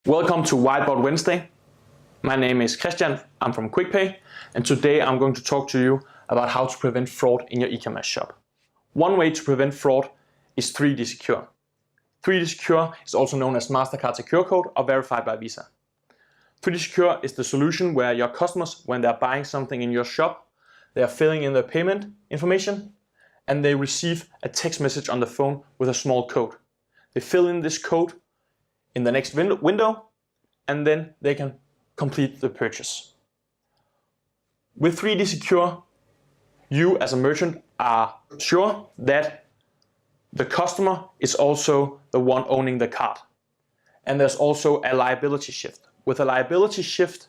Welcome to Whiteboard Wednesday. My name is Kristian, I'm from QuickPay, and today I'm going to talk to you about how to prevent fraud in your e-commerce shop. One way to prevent fraud is 3D Secure. 3D Secure is also known as MasterCard Secure Code or verified by Visa. 3D Secure is the solution where your customers, when they're buying something in your shop, they are filling in their payment information and they receive a text message on the phone with a small code. They fill in this code in the next window and then they can complete the purchase. With 3D Secure, you as a merchant are sure that the customer is also the one owning the card. And there's also a liability shift. With a liability shift,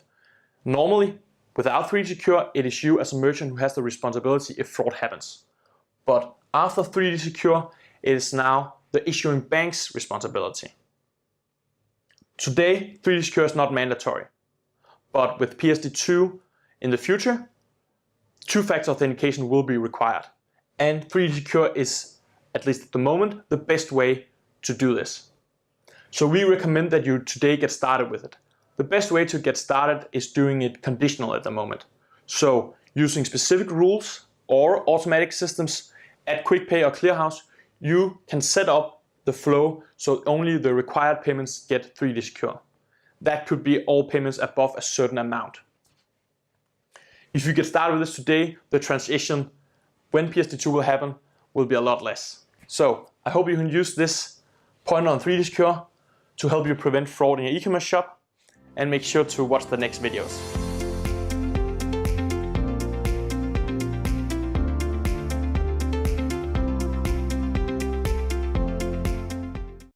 normally without 3D Secure, it is you as a merchant who has the responsibility if fraud happens. But after 3D Secure, it is now the issuing bank's responsibility. Today, 3D Secure is not mandatory, but with PSD2 in the future, two-factor authentication will be required. And 3D Secure is, at least at the moment, the best way to do this. So we recommend that you today get started with it. The best way to get started is doing it conditional at the moment. So using specific rules or automatic systems at QuickPay or Clearhaus, you can set up the flow so only the required payments get 3D Secure. That could be all payments above a certain amount. If you get started with this today, the transition when PSD2 will happen will be a lot less. So I hope you can use this pointer on 3D Secure to help you prevent fraud in your e-commerce shop, and make sure to watch the next videos.